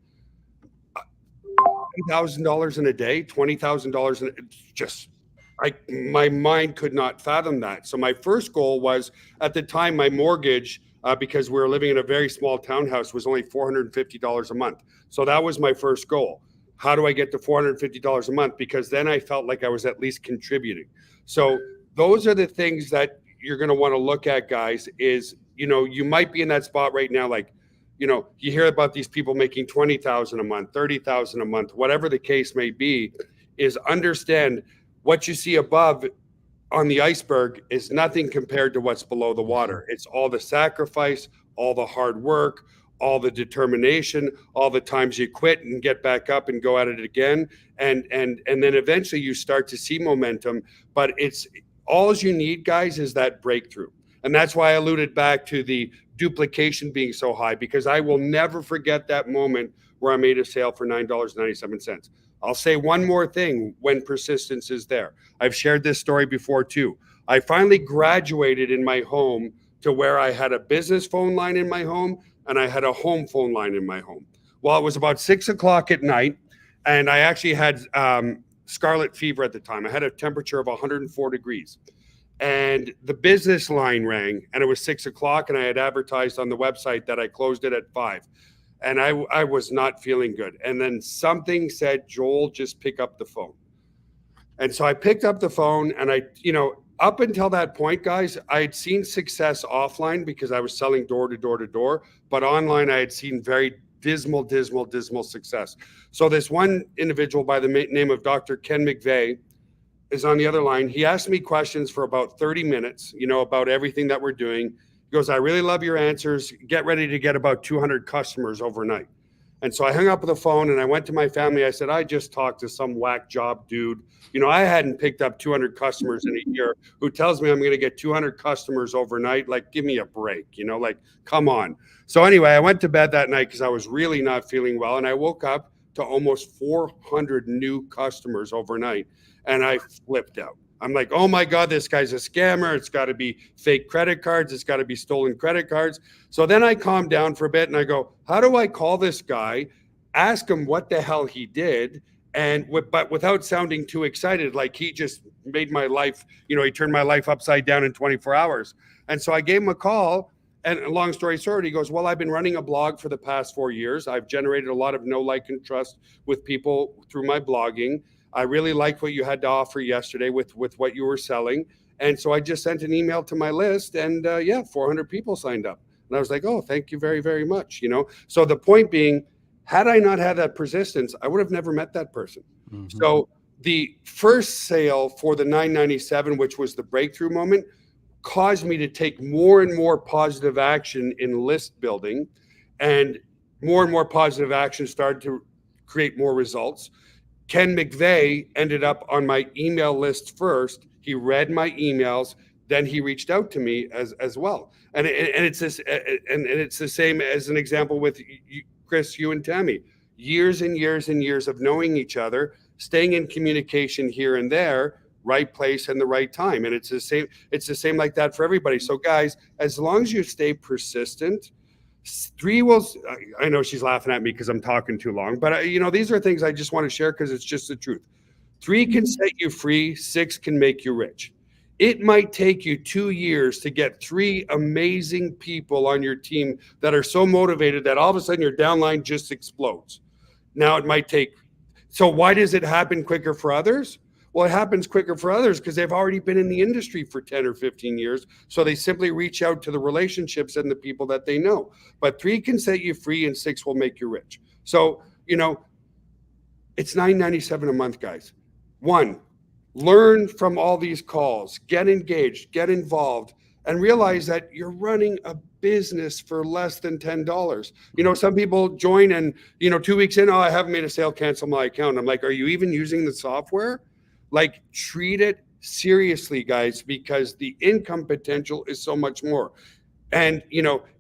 $20,000 in a day, $20,000 in just my mind could not fathom that. So my first goal was, at the time, my mortgage, because we were living in a very small townhouse, was only $450 a month. So that was my first goal. How do I get to $450 a month? Because then I felt like I was at least contributing. So those are the things that you're going to want to look at, guys, is, you might be in that spot right now. Like, you hear about these people making $20,000 a month, $30,000 a month, whatever the case may be, is understand what you see above on the iceberg is nothing compared to what's below the water. It's all the sacrifice, all the hard work, all the determination, all the times you quit and get back up and go at it again. And then eventually you start to see momentum, but it's all you need, guys, is that breakthrough. And that's why I alluded back to the duplication being so high, because I will never forget that moment where I made a sale for $9.97. I'll say one more thing when persistence is there. I've shared this story before too. I finally graduated in my home to where I had a business phone line in my home and I had a home phone line in my home. Well, it was about 6 o'clock at night, and I actually had scarlet fever at the time. I had a temperature of 104 degrees. And the business line rang, and it was 6 o'clock, and I had advertised on the website that I closed it at 5. And I was not feeling good. And then something said, Joel, just pick up the phone. And so I picked up the phone, and up until that point, guys, I had seen success offline because I was selling door to door to door, but online I had seen very dismal success. So this one individual by the name of Dr. Ken McVeigh is on the other line. He asked me questions for about 30 minutes, about everything that we're doing. He goes, I really love your answers. Get ready to get about 200 customers overnight. And so I hung up the phone and I went to my family. I said, I just talked to some whack job dude. I hadn't picked up 200 customers in a year who tells me I'm going to get 200 customers overnight. Like, give me a break, like, come on. So anyway, I went to bed that night because I was really not feeling well. And I woke up to almost 400 new customers overnight. And I flipped out. I'm like, oh my God, this guy's a scammer. It's got to be fake credit cards. It's got to be stolen credit cards. So then I calmed down for a bit and I go, how do I call this guy, ask him what the hell he did, but without sounding too excited, like he just made my life, he turned my life upside down in 24 hours. And so I gave him a call, and long story short, he goes, well, I've been running a blog for the past 4 years. I've generated a lot of know, like, and trust with people through my blogging. I really liked what you had to offer yesterday with what you were selling. And so I just sent an email to my list, and 400 people signed up. And I was like, oh, thank you very, very much. So the point being, had I not had that persistence, I would have never met that person. Mm-hmm. So the first sale for the 997, which was the breakthrough moment, caused me to take more and more positive action in list building, and more positive action started to create more results. Ken McVeigh ended up on my email list first. He read my emails, then he reached out to me as well. And it's this, and it's the same as an example with you, Chris, you and Tammy. Years and years and years of knowing each other, staying in communication here and there, right place and the right time. And it's the same like that for everybody. So guys, as long as you stay persistent, three will. I know she's laughing at me because I'm talking too long, but these are things I just want to share because it's just the truth. 3 can set you free, 6 can make you rich. It might take you 2 years to get 3 amazing people on your team that are so motivated that all of a sudden your downline just explodes. Now it might take. So why does it happen quicker for others? Well, it happens quicker for others because they've already been in the industry for 10 or 15 years. So they simply reach out to the relationships and the people that they know. But 3 can set you free and 6 will make you rich. So, it's $9.97 a month, guys. 1, learn from all these calls, get engaged, get involved, and realize that you're running a business for less than $10. Some people join and, 2 weeks in, I haven't made a sale, cancel my account. I'm like, are you even using the software? Like, treat it seriously, guys, because the income potential is so much more. And,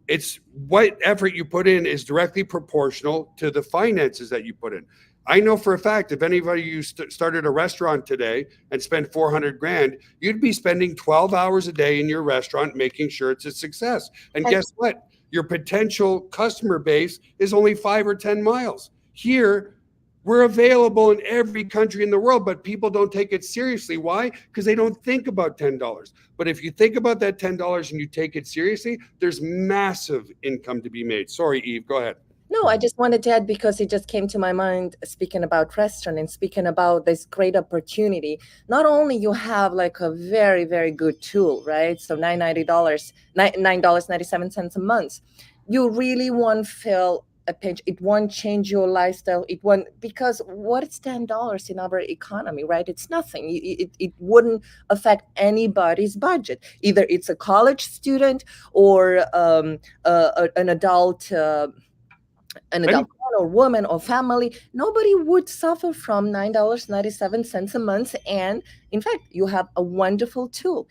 it's what effort you put in is directly proportional to the finances that you put in. I know for a fact, if anybody you started a restaurant today and spent 400 grand, you'd be spending 12 hours a day in your restaurant, making sure it's a success. And guess what? Your potential customer base is only 5 or 10 miles. Here, we're available in every country in the world, but people don't take it seriously. Why? Because they don't think about $10. But if you think about that $10 and you take it seriously, there's massive income to be made. Sorry, Yves, go ahead. No, I just wanted to add because it just came to my mind speaking about restaurant and speaking about this great opportunity. Not only you have like a very, very good tool, right? So $9.97 a month. You really won't feel a pinch. It won't change your lifestyle. It won't, because what's $10 in our economy, right? It's nothing. It wouldn't affect anybody's budget. Either it's a college student or an adult. An adult man or woman or family, nobody would suffer from $9.97 a month. And in fact, you have a wonderful tool.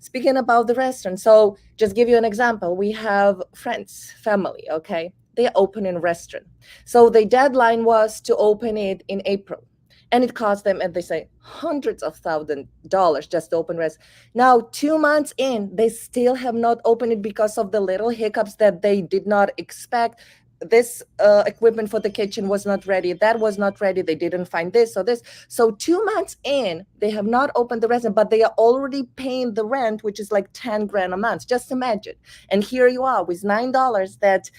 Speaking about the restaurant, so just give you an example. We have friends, family, okay? They open a restaurant. So the deadline was to open it in April. And it cost them, and they say, hundreds of $1,000 just to open restaurant. Now, 2 months in, they still have not opened it because of the little hiccups that they did not expect. This equipment for the kitchen was not ready. That was not ready. They didn't find this or this. So 2 months in, they have not opened the restaurant, but they are already paying the rent, which is like 10 grand a month. Just imagine. And here you are with $9 that,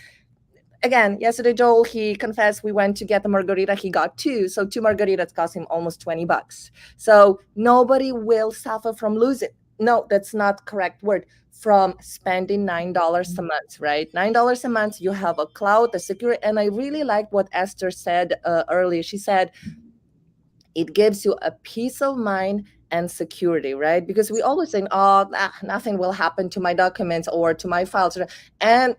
again, yesterday, Joel, he confessed we went to get the margarita. He got 2. So 2 margaritas cost him almost $20. So nobody will suffer from losing. No, that's not correct word. From spending $9 a month, right? $9 a month, you have a cloud, a secure. And I really like what Esther said earlier. She said, it gives you a peace of mind and security, right? Because we always think, nothing will happen to my documents or to my files. And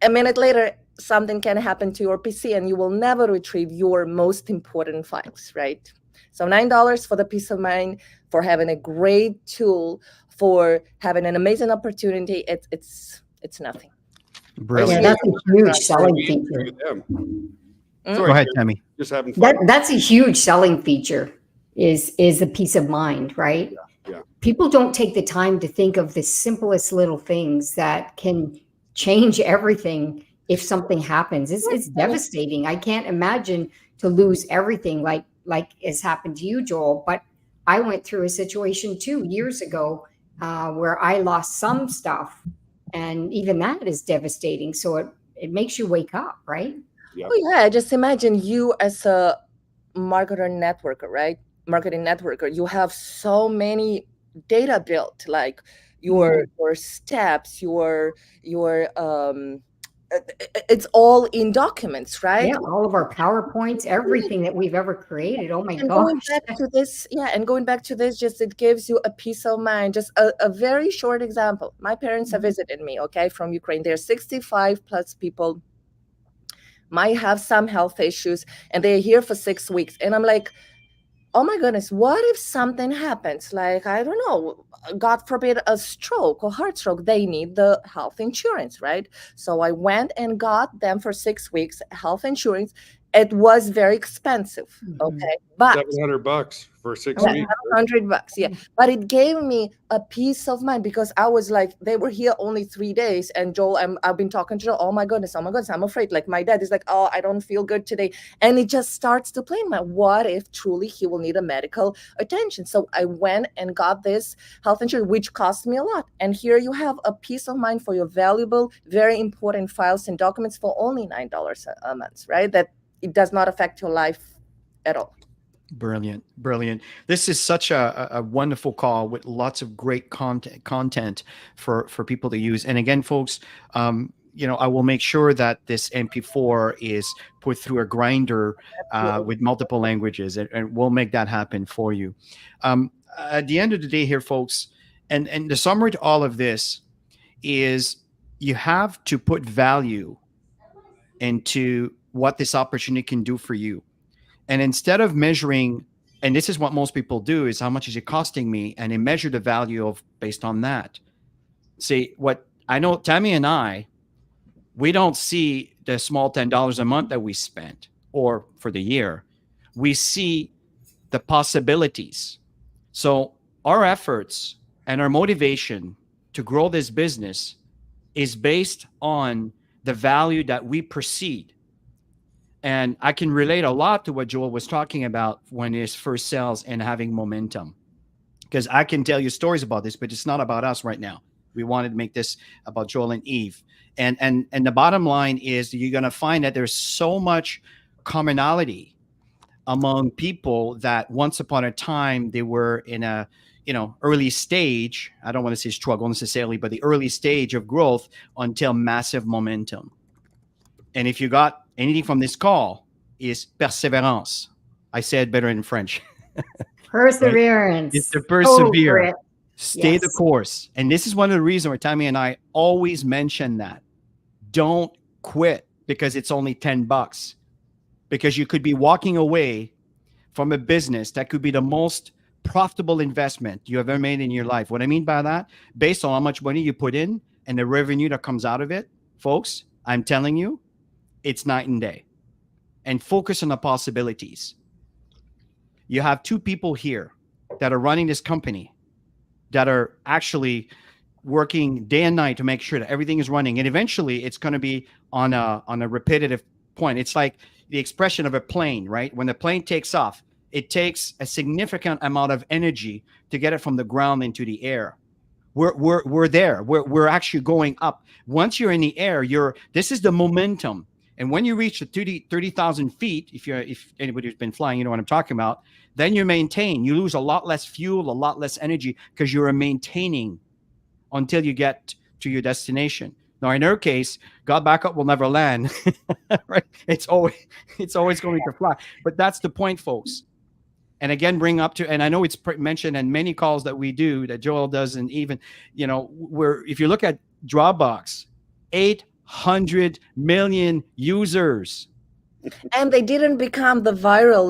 a minute later, something can happen to your PC and you will never retrieve your most important files, right? So $9 for the peace of mind, for having a great tool, for having an amazing opportunity. It's nothing. Brilliant. Yeah, that's a huge selling feature. Go ahead, Tammy. Just having fun. That's a huge selling feature is the peace of mind, right? Yeah. People don't take the time to think of the simplest little things that can change everything if something happens. It's devastating. I can't imagine to lose everything like has happened to you, Joel. But I went through a situation 2 years ago where I lost some stuff, and even that is devastating. So it makes you wake up, right? Yep. Oh yeah, just imagine you as a marketing networker, right? Marketing networker, you have so many data built, like your steps, your it's all in documents, right? Yeah, all of our PowerPoints, everything that we've ever created. Oh my And going gosh. back to this, and going back to this, just it gives you a peace of mind. Just a very short example. My parents have visited me, okay, from Ukraine. They're 65 plus people, might have some health issues, and they're here for 6 weeks. And I'm like, oh my goodness, what if something happens? Like, I don't know, God forbid, a stroke or heart stroke, they need the health insurance, right? So I went and got them for 6 weeks health insurance. It was very expensive, okay? But $700 for 6 Oh, weeks. $100, yeah. But it gave me a peace of mind because I was like, they were here only 3 days, and Joel, I've been talking to Joel. Oh my goodness, I'm afraid. Like my dad is like, oh, I don't feel good today, and it just starts to play in my. What if truly he will need a medical attention? So I went and got this health insurance, which cost me a lot. And here you have a peace of mind for your valuable, very important files and documents for only $9 a month, right? That it does not affect your life at all. Brilliant, brilliant. This is such a wonderful call with lots of great content for people to use. And again, folks, I will make sure that this MP4 is put through a grinder with multiple languages, and we'll make that happen for you. At the end of the day here, folks, and the summary to all of this is you have to put value into what this opportunity can do for you. And instead of measuring, and this is what most people do, is how much is it costing me? And they measure the value of based on that. See, what I know, Tammy and I, we don't see the small $10 a month that we spent or for the year. We see the possibilities. So our efforts and our motivation to grow this business is based on the value that we perceive. And I can relate a lot to what Joel was talking about when his first sales and having momentum. Because I can tell you stories about this, but it's not about us right now. We wanted to make this about Joel and Yeve. And the bottom line is you're going to find that there's so much commonality among people that once upon a time they were in a early stage. I don't want to say struggle necessarily, but the early stage of growth until massive momentum. And if you got anything from this call, is perseverance. I say it better in French. Perseverance. Right? It's to persevere. Grit. Stay Yes. the course. And this is one of the reasons why Tammy and I always mention that. Don't quit because it's only $10. Because you could be walking away from a business that could be the most profitable investment you ever made in your life. What I mean by that, based on how much money you put in and the revenue that comes out of it, folks, I'm telling you, it's night and day. And focus on the possibilities. You have two people here that are running this company that are actually working day and night to make sure that everything is running. And eventually it's going to be on a repetitive point. It's like the expression of a plane, right? When the plane takes off, it takes a significant amount of energy to get it from the ground into the air. We're there. We're actually going up. Once you're in the air, this is the momentum. And when you reach the 30,000 feet, if anybody who's been flying, you know what I'm talking about, then you maintain. You lose a lot less fuel, a lot less energy because you're maintaining until you get to your destination. Now, in our case, God backup will never land, right? It's always going to fly. But that's the point, folks. And again, and I know it's mentioned in many calls that we do, that Joel does, and even, if you look at Dropbox, 800 million users. And they didn't become the viral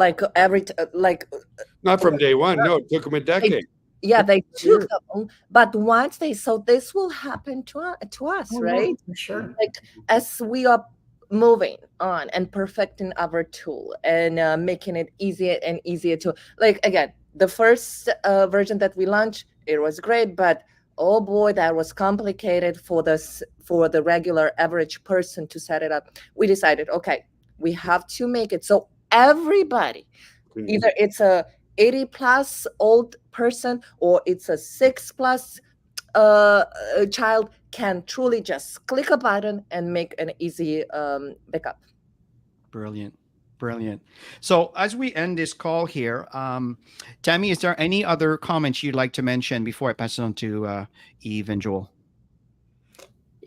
Not from day one. No, it took them a decade. They took them, but once so this will happen to us, right? For sure. Like as we are moving on and perfecting our tool and making it easier and easier to, like, again, the first version that we launched, it was great, but oh boy, that was complicated for the regular average person to set it up. We decided, okay, we have to make it so everybody, either it's a 80 plus old person or it's a 6+ child, can truly just click a button and make an easy backup. Brilliant. So as we end this call here, Tammy, is there any other comments you'd like to mention before I pass it on to Yeve and Joel?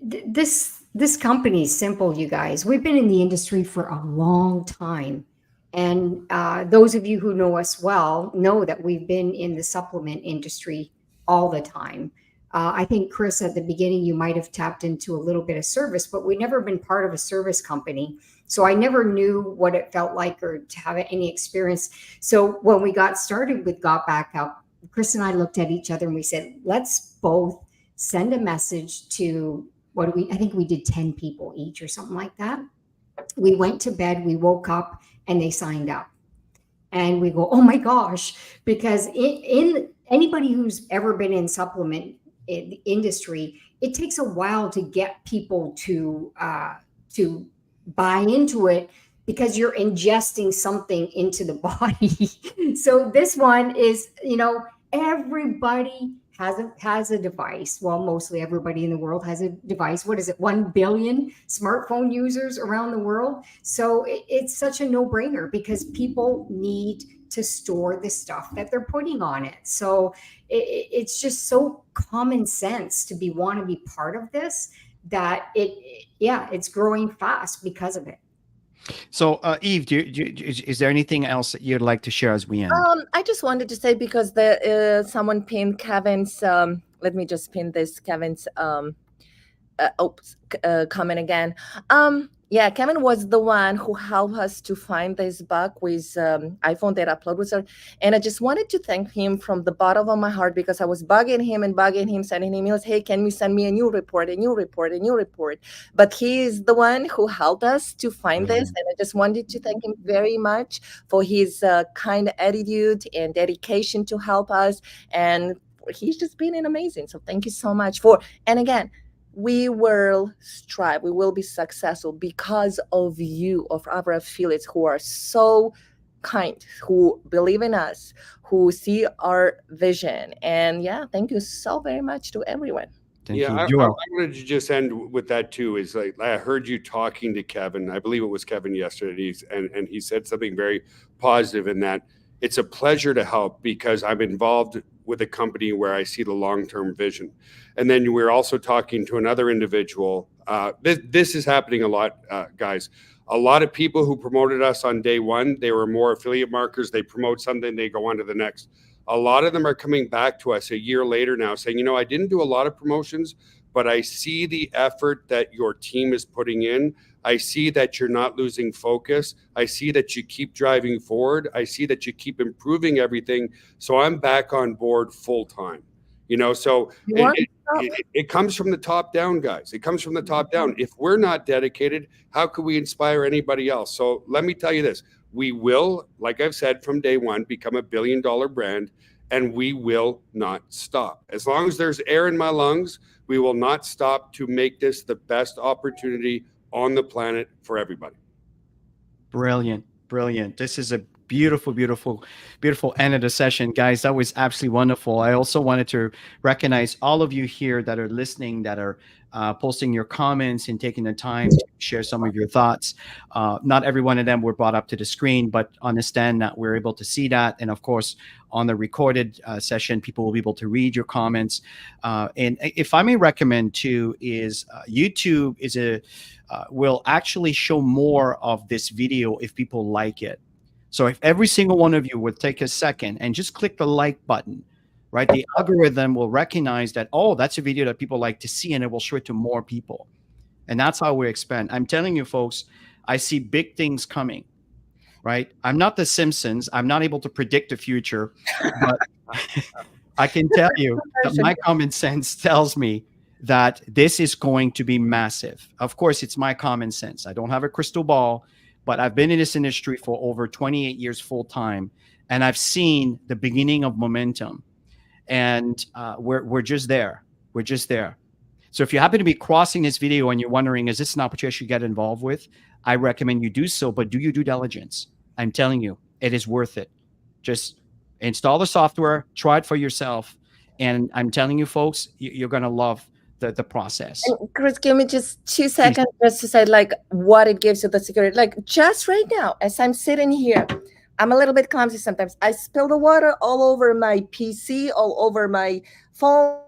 This This company is simple, you guys. We've been in the industry for a long time. And those of you who know us well know that we've been in the supplement industry all the time. I think, Chris, at the beginning, you might have tapped into a little bit of service, but we've never been part of a service company. So I never knew what it felt like or to have any experience. So when we got started with Got Back Up, Chris and I looked at each other and we said, let's both send a message to I think we did 10 people each or something like that. We went to bed, we woke up, and they signed up. And we go, oh my gosh, because in anybody who's ever been in supplement industry, it takes a while to get people to buy into it because you're ingesting something into the body. So this one is, everybody has a device. Well, mostly everybody in the world has a device. What is it? 1 billion smartphone users around the world. So it's such a no-brainer because people need to store the stuff that they're putting on it. So it's just so common sense to want to be part of this that it's growing fast because of it. So, Eve, is there anything else that you'd like to share as we end? I just wanted to say, because someone pinned Kevin's. Let me just pin this Kevin's comment again. Yeah, Kevin was the one who helped us to find this bug with iPhone data upload wizard, and I just wanted to thank him from the bottom of my heart because I was bugging him, sending him emails. Hey, can you send me a new report? But he is the one who helped us to find this, and I just wanted to thank him very much for his kind attitude and dedication to help us, and he's just been amazing. So thank you so much and again, we will strive, we will be successful because of you, of our affiliates who are so kind, who believe in us, who see our vision. And thank you so very much to everyone. Thank you. I wanted to just end with that too. Is like I heard you talking to Kevin. I believe it was Kevin yesterday, and he said something very positive in that it's a pleasure to help because I'm involved with a company where I see the long-term vision. And then we're also talking to another individual. This is happening a lot, guys. A lot of people who promoted us on day one, they were more affiliate markers. They promote something, they go on to the next. A lot of them are coming back to us a year later now saying, I didn't do a lot of promotions, but I see the effort that your team is putting in. I see that you're not losing focus. I see that you keep driving forward. I see that you keep improving everything. So I'm back on board full time. So it comes from the top down, guys. It comes from the top down. If we're not dedicated, how could we inspire anybody else? So let me tell you this. We will, like I've said from day one, become $1 billion brand, and we will not stop. As long as there's air in my lungs, we will not stop to make this the best opportunity on the planet for everybody. Brilliant. This is a beautiful end of the session, guys. That was absolutely wonderful. I also wanted to recognize all of you here that are listening, that are posting your comments and taking the time to share some of your thoughts. Not every one of them were brought up to the screen, but understand that we're able to see that. And of course, on the recorded session, people will be able to read your comments. And if I may recommend too, is YouTube will actually show more of this video if people like it. So if every single one of you would take a second and just click the like button, right? The algorithm will recognize that, that's a video that people like to see, and it will show it to more people. And that's how we expand. I'm telling you, folks, I see big things coming, right? I'm not the Simpsons. I'm not able to predict the future, but I can tell you that my common sense tells me that this is going to be massive. Of course, it's my common sense. I don't have a crystal ball, but I've been in this industry for over 28 years full time, and I've seen the beginning of momentum. And we're just there. We're just there. So if you happen to be crossing this video and you're wondering, is this an opportunity I should get involved with? I recommend you do so, but do your due diligence. I'm telling you, it is worth it. Just install the software, try it for yourself. And I'm telling you, folks, you're going to love the process. And Chris, give me just 2 seconds just to say what it gives you, the security. Just right now, as I'm sitting here, I'm a little bit clumsy sometimes. I spill the water all over my PC, all over my phone.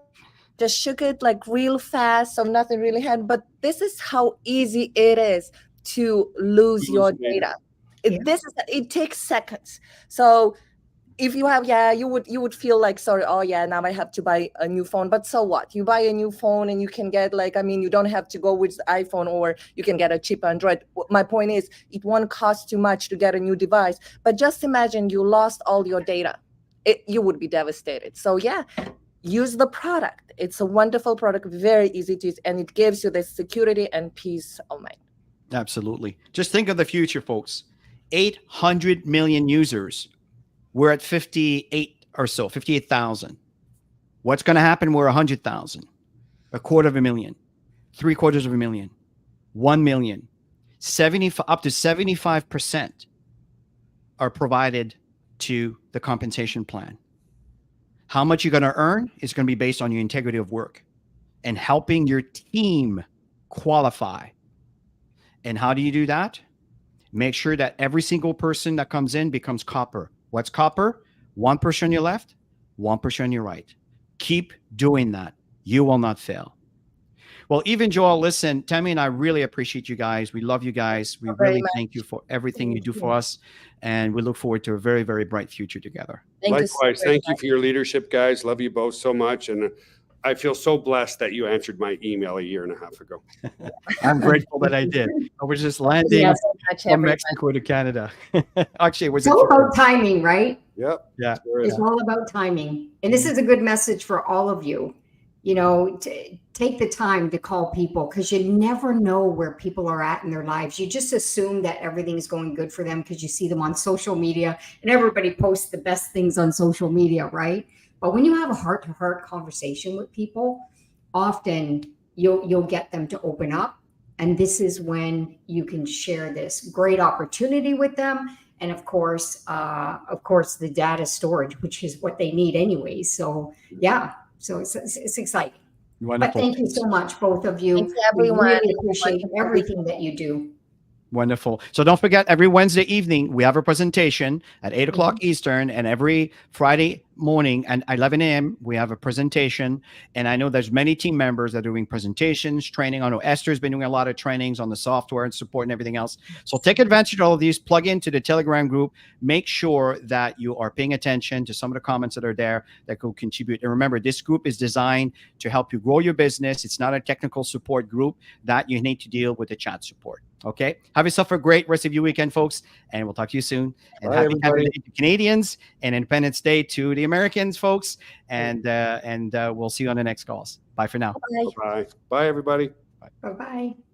just shook it like real fast, so nothing really happened. But this is how easy it is to lose your data. It takes seconds. So if you have, you would feel like, sorry, oh yeah, now I have to buy a new phone. But so what? You buy a new phone and you can get you don't have to go with iPhone, or you can get a cheap Android. My point is, it won't cost too much to get a new device. But just imagine you lost all your data. You would be devastated. So yeah, use the product. It's a wonderful product, very easy to use, and it gives you the security and peace of mind. Absolutely. Just think of the future, folks. 800 million users. We're at 58 or so, 58,000. What's going to happen? We're 100,000, 250,000, 750,000, 1 million. Up to 75% are provided to the compensation plan. How much you're going to earn is going to be based on your integrity of work and helping your team qualify. And how do you do that? Make sure that every single person that comes in becomes copper. What's copper? 1% on your left, 1% on your right. Keep doing that. You will not fail. Well, even Joel, listen, Tammy and I really appreciate you guys. We love you guys. We really thank you for everything you do for us. And we look forward to a very, very bright future together. Likewise. Thank you for your leadership, guys. Love you both so much. And I feel so blessed that you answered my email a year and a half ago. I'm grateful that I did. I was just landing from Mexico to Canada. Actually, it's all about timing, right? Yep. Yeah. It's all about timing. And this is a good message for all of you. You know, take the time to call people, because you never know where people are at in their lives. You just assume that everything is going good for them because you see them on social media, and everybody posts the best things on social media, right? But when you have a heart-to-heart conversation with people, often you'll get them to open up. And this is when you can share this great opportunity with them. And of course, the data storage, which is what they need anyway. So yeah, so it's exciting. Wonderful. But thank you so much, both of you. Thanks, everyone. We really appreciate everything that you do. Wonderful. So don't forget, every Wednesday evening, we have a presentation at 8 o'clock Eastern, and every Friday morning at 11 a.m., we have a presentation. And I know there's many team members that are doing presentations, training. I know Esther's been doing a lot of trainings on the software and support and everything else. So take advantage of all of these, plug into the Telegram group, make sure that you are paying attention to some of the comments that are there that will contribute. And remember, this group is designed to help you grow your business. It's not a technical support group that you need to deal with the chat support. Okay. Have yourself a great rest of your weekend, folks. And we'll talk to you soon. And happy Canada Day to Canadians and Independence Day to the Americans, folks. And we'll see you on the next calls. Bye for now. Bye. Bye, everybody. Bye-bye.